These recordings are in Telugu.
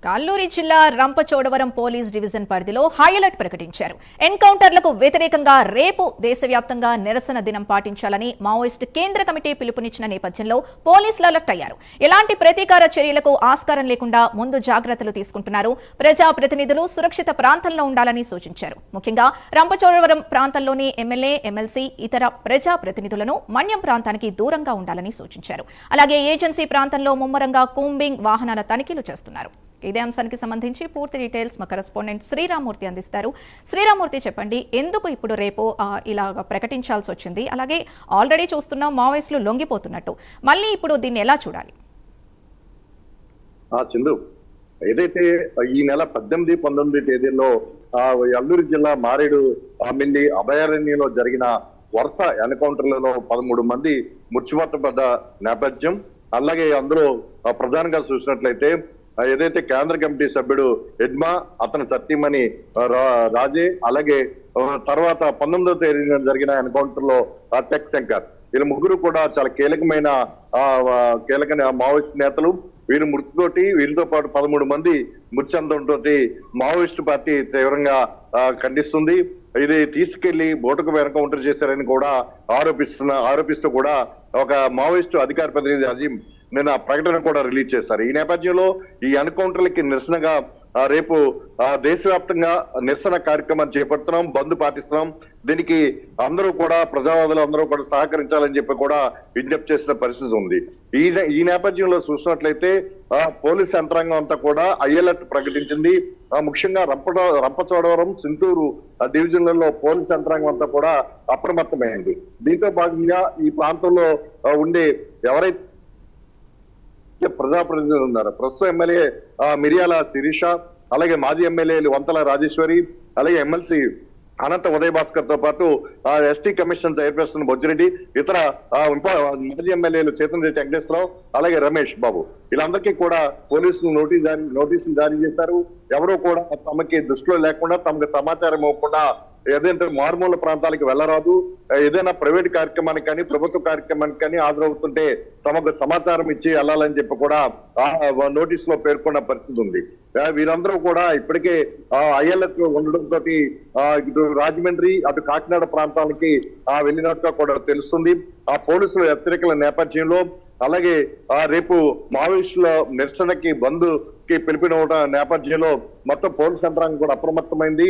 అల్లూరి జిల్లా రంపచోడవరం పోలీస్ డివిజన్ పరిధిలో హై అలర్ట్ ప్రకటించారు. ఎన్కౌంటర్లకు వ్యతిరేకంగా రేపు దేశవ్యాప్తంగా నిరసన దినం పాటించాలని మావోయిస్టు కేంద్ర కమిటీ పిలుపునిచ్చిన నేపథ్యంలో పోలీసులు అలర్ట్ అయ్యారు. ఎలాంటి ప్రతీకార చర్యలకు ఆస్కారం లేకుండా ముందు జాగ్రత్తలు తీసుకుంటున్నారు. ప్రజాప్రతినిధులు సురక్షిత ప్రాంతంలో ఉండాలని సూచించారు. ముఖ్యంగా రంపచోడవరం ప్రాంతంలోని ఎమ్మెల్యే, ఎమ్మెల్సీ, ఇతర ప్రజాప్రతినిధులను మన్యం ప్రాంతానికి దూరంగా ఉండాలని సూచించారు. అలాగే ఏజెన్సీ ప్రాంతంలో ముమ్మరంగా కూంబింగ్ వాహనాల తనిఖీలు చేస్తున్నారు. ఇదే అంశానికి సంబంధించి పూర్తి డీటెయిల్స్ మా కరెస్పాండెంట్ శ్రీరామూర్తి అందిస్తారు. శ్రీరామూర్తి, చెప్పండి, ఎందుకు ఇప్పుడు రేపు ఇలాగ ప్రకటించాల్సి వచ్చింది? అలాగే ఆల్రెడీ చూస్తున్నాం మావోయిస్టులు లొంగిపోతున్నట్టు, మళ్ళీ ఇప్పుడు దీన్ని ఎలా చూడాలి? చందు, ఏదైతే ఈ నెల 18, 19 తేదీల్లో అల్లూరి జిల్లా మారేడు మిల్లి అభయారణ్యంలో జరిగిన వరుస ఎన్కౌంటర్లలో 13 మంది మృత్యువార్త నేపథ్యం, అలాగే అందులో ప్రధానంగా చూసినట్లయితే ఏదైతే కేంద్ర కమిటీ సభ్యుడు ఎడ్మా, అతని సతీమణి రాజే, అలాగే తర్వాత 19వ తేదీన జరిగిన ఎన్కౌంటర్ లో టెక్ శంకర్, వీళ్ళ ముగ్గురు కూడా చాలా కీలకమైన మావోయిస్ట్ నేతలు. వీరి మృతితోటి, వీరితో పాటు 13 మంది మృతి చెందడంతో మావోయిస్టు పార్టీ తీవ్రంగా ఖండిస్తుంది. ఇది తీసుకెళ్లి బోటుకు ఎన్కౌంటర్ చేశారని కూడా ఆరోపిస్తూ కూడా ఒక మావోయిస్టు అధికార ప్రతినిధి అజీం నిన్న ప్రకటన కూడా రిలీజ్ చేశారు. ఈ నేపథ్యంలో ఈ ఎన్కౌంటర్లకి నిరసనగా రేపు దేశవ్యాప్తంగా నిరసన కార్యక్రమాన్ని చేపడుతున్నాం, బంద్ పాటిస్తున్నాం. దీనికి అందరూ కూడా, ప్రజావాదులు అందరూ కూడా సహకరించాలని చెప్పి కూడా విజ్ఞప్తి చేసిన పరిస్థితి ఉంది. ఈ నేపథ్యంలో చూసినట్లయితే పోలీస్ యంత్రాంగం అంతా కూడా హై అలర్ట్ ప్రకటించింది. ముఖ్యంగా రంపచోడవరం, చింతూరు డివిజన్లలో పోలీస్ యంత్రాంగం అంతా కూడా అప్రమత్తమైంది. దీంతో భాగంగా ఈ ప్రాంతంలో ఉండే ఎవరైతే ప్రజాప్రతినిధులు ఉన్నారు, ప్రస్తుతం ఎమ్మెల్యే మిరియాల శిరీష, అలాగే మాజీ ఎమ్మెల్యేలు వంతల రాజేశ్వరి, అలాగే ఎమ్మెల్సీ అనంత ఉదయ భాస్కర్ తో పాటు ఎస్టీ కమిషన్ చైర్పర్సన్ బొజ్జిరెడ్డి, ఇతర మాజీ ఎమ్మెల్యేలు చేతన్ వెంకటేశ్వరరావు, అలాగే రమేష్ బాబు, వీళ్ళందరికీ కూడా పోలీసులు నోటీసులు జారీ చేశారు. ఎవరో కూడా తమకి దృష్టిలో లేకుండా, తమకు సమాచారం ఇవ్వకుండా ఏదైతే మారుమూల ప్రాంతాలకు వెళ్ళరాదు, ఏదైనా ప్రైవేట్ కార్యక్రమానికి కానీ ప్రభుత్వ కార్యక్రమానికి కానీ హాజరవుతుంటే తమకు సమాచారం ఇచ్చి వెళ్ళాలని చెప్పి కూడా నోటీసులో పేర్కొన్న పరిస్థితి ఉంది. వీరందరూ కూడా ఇప్పటికే ఐఎల్ఎఫ్ ఉండడంతో ఇటు రాజమండ్రి, అటు కాకినాడ ప్రాంతాలకి వెళ్ళినట్టుగా కూడా తెలుస్తుంది. ఆ పోలీసుల హెచ్చరికల నేపథ్యంలో, అలాగే రేపు మావోయిస్టుల నిరసనకి బంద్ కి పిలిపిన నేపథ్యంలో మొత్తం పోలీస్ యంత్రాంగం కూడా అప్రమత్తమైంది.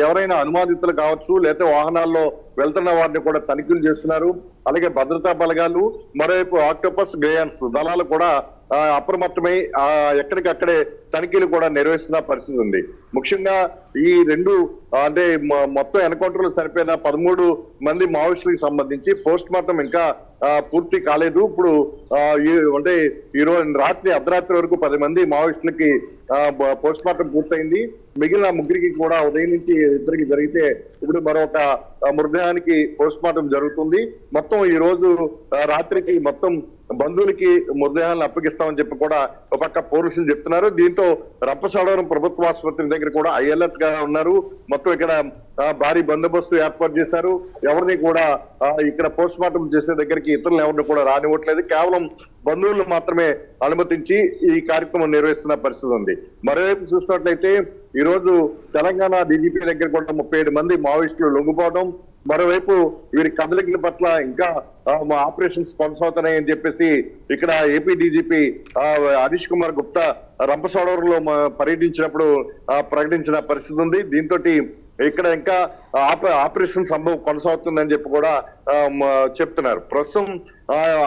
ఎవరైనా అనుమానితులు కావచ్చు, లేకపోతే వాహనాల్లో వెళ్తున్న వారిని కూడా తనిఖీలు చేస్తున్నారు. అలాగే భద్రతా బలగాలు, మరోవైపు ఆక్టోపస్ గ్రేయన్స్ దళాలు కూడా అప్రమత్తమై ఎక్కడికక్కడే తనిఖీలు కూడా నిర్వహిస్తున్న పరిస్థితి ఉంది. ముఖ్యంగా ఈ అంటే మొత్తం ఎన్కౌంటర్లు చనిపోయిన 13 మంది మావోయిస్టులకు సంబంధించి పోస్ట్ మార్టం ఇంకా పూర్తి కాలేదు. ఇప్పుడు అంటే ఈ రోజు అర్ధరాత్రి వరకు 10 మంది మావోయిస్టులకి పోస్ట్ మార్టం పూర్తయింది. మిగిలిన ముగ్గురికి కూడా ఉదయం నుంచి ఇద్దరికి జరిగితే ఇప్పుడు మరొక మృతదేహానికి పోస్ట్ మార్టం జరుగుతుంది. మొత్తం ఈ రోజు రాత్రికి మొత్తం బంధువులకి మృతదేహాలను అప్పగిస్తామని చెప్పి కూడా ఒక పక్క పోలీసులు చెప్తున్నారు. దీంతో రంపచోడవరం ప్రభుత్వ ఆసుపత్రి దగ్గర కూడా హై అలర్ట్ గా ఉన్నారు. మొత్తం ఇక్కడ భారీ బందోబస్తు ఏర్పాటు చేశారు. ఎవరిని కూడా ఇక్కడ పోస్ట్ మార్టం చేసే దగ్గరికి ఇతరులు ఎవరిని కూడా రానివ్వట్లేదు. కేవలం బంధువులను మాత్రమే అనుమతించి ఈ కార్యక్రమం నిర్వహిస్తున్న పరిస్థితి ఉంది. మరోవైపు చూసినట్లయితే ఈ రోజు తెలంగాణ డీజీపీ దగ్గర కూడా 37 మంది మావోయిస్టులు లొంగిపోవడం, మరోవైపు వీరి కదలికల పట్ల ఇంకా ఆపరేషన్స్ కొనసాగుతున్నాయని చెప్పేసి ఇక్కడ ఏపీ డీజీపీ హరీష్ కుమార్ గుప్తా రంపచోడవరంలో పర్యటించినప్పుడు ప్రకటించిన పరిస్థితి ఉంది. దీంతో ఇక్కడ ఇంకా ఆపరేషన్ సంభవం కొనసాగుతుందని చెప్పి కూడా చెప్తున్నారు. ప్రస్తుతం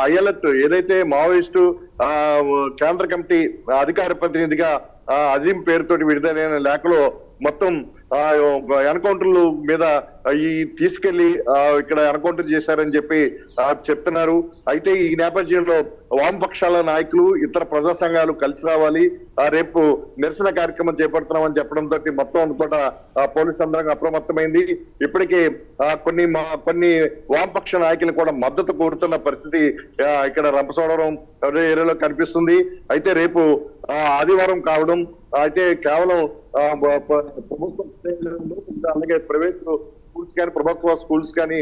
హై అలర్ట్ ఏదైతే మావోయిస్టు కేంద్ర కమిటీ అధికార ప్రతినిధిగా అజీం పేరుతోటి విడుదలైన లేఖలో మొత్తం ఎన్కౌంటర్లు మీద ఈ తీసుకెళ్లి ఇక్కడ ఎన్కౌంటర్ చేశారని చెప్పి చెప్తున్నారు. అయితే ఈ నేపథ్యంలో వామపక్షాల నాయకులు, ఇతర ప్రజా సంఘాలు కలిసి రావాలి, రేపు నిరసన కార్యక్రమం చేపడుతున్నామని చెప్పడంతో మొత్తం కూడా పోలీసు యంత్రాంగం అప్రమత్తమైంది. ఇప్పటికే కొన్ని వామపక్ష నాయకులు కూడా మద్దతు కోరుతున్న పరిస్థితి ఇక్కడ రంపచోడవరం ఏరియాలో కనిపిస్తుంది. అయితే రేపు ఆదివారం కావడం, అయితే కేవలం ప్రభుత్వ అలాగే ప్రైవేట్ స్కూల్స్ కానీ ప్రభుత్వ స్కూల్స్ కానీ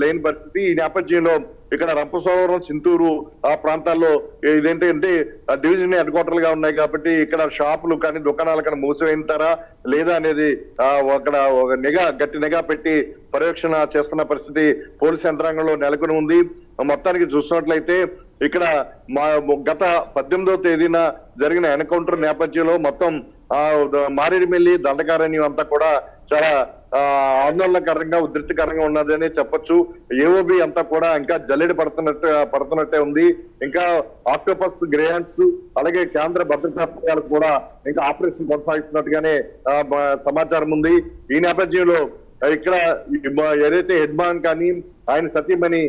లేని పరిస్థితి. ఈ నేపథ్యంలో ఇక్కడ రంపచోడవరం, చింతూరు ఆ ప్రాంతాల్లో ఇదేంటంటే డివిజన్ హెడ్ క్వార్టర్లు గా ఉన్నాయి కాబట్టి ఇక్కడ షాపులు కానీ దుకాణాలు కానీ మూసివేయింటారా లేదా అనేది అక్కడ గట్టి నిఘా పెట్టి పర్యవేక్షణ చేస్తున్న పరిస్థితి పోలీసు యంత్రాంగంలో నెలకొని ఉంది. మొత్తానికి చూసినట్లయితే ఇక్కడ గత 18వ తేదీన జరిగిన ఎన్కౌంటర్ నేపథ్యంలో మొత్తం మారేడుమిల్లి, దండకారణ్యం అంతా కూడా చాలా ఆందోళనకరంగా ఉధృతికరంగా ఉన్నదని చెప్పొచ్చు. ఏఓబి అంతా కూడా ఇంకా జల్లెడ పడుతున్నట్టే ఉంది. ఇంకా ఆక్టోపస్, గ్రేహండ్స్ అలాగే కేంద్ర భద్రతా పథకాలు కూడా ఇంకా ఆపరేషన్ కొనసాగిస్తున్నట్టుగానే సమాచారం ఉంది. ఈ నేపథ్యంలో ఇక్కడ ఏదైతే హెడ్మాన్ కానీ ఆయన సతీమణి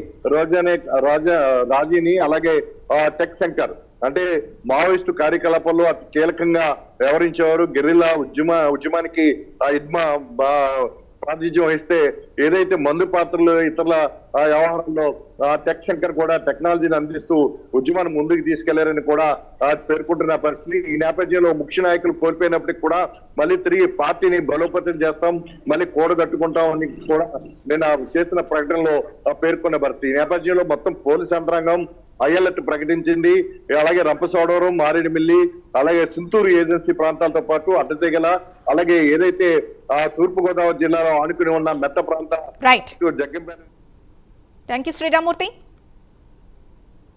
రాజీని అలాగే టెక్ శంకర్ అంటే మావోయిస్టు కార్యకలాపాల్లో అతి కీలకంగా వ్యవహరించేవారు. గెరిల్లా ఉద్యమానికి ప్రాతినిధ్యం వహిస్తే ఏదైతే మందు పాత్రలు ఇతరుల వ్యవహారంలో టెక్ శంకర్ కూడా టెక్నాలజీని అందిస్తూ ఉద్యమాన్ని ముందుకు తీసుకెళ్లారని కూడా పేర్కొంటున్న పరిస్థితి. ఈ నేపథ్యంలో ముఖ్య నాయకులు కోల్పోయినప్పటికీ కూడా మళ్ళీ తిరిగి పార్టీని బలోపేతం చేస్తాం, మళ్ళీ కూడగట్టుకుంటాం అని కూడా నేను చేసిన ప్రకటనలో పేర్కొన్న పరిస్థితి. ఈ నేపథ్యంలో మొత్తం పోలీస్ యంత్రాంగం హైఅలర్ట్ ప్రకటించింది. అలాగే రంపచోడవరం, మారేడుమిల్లి అలాగే చింతూరు ఏజెన్సీ ప్రాంతాలతో పాటు అడ్డతెగల అలాగే ఏదైతే తూర్పుగోదావరి జిల్లాలో ఆనుకుని ఉన్న మెట్ట ప్రాంతం రైట్. Thank you Sriramurthy.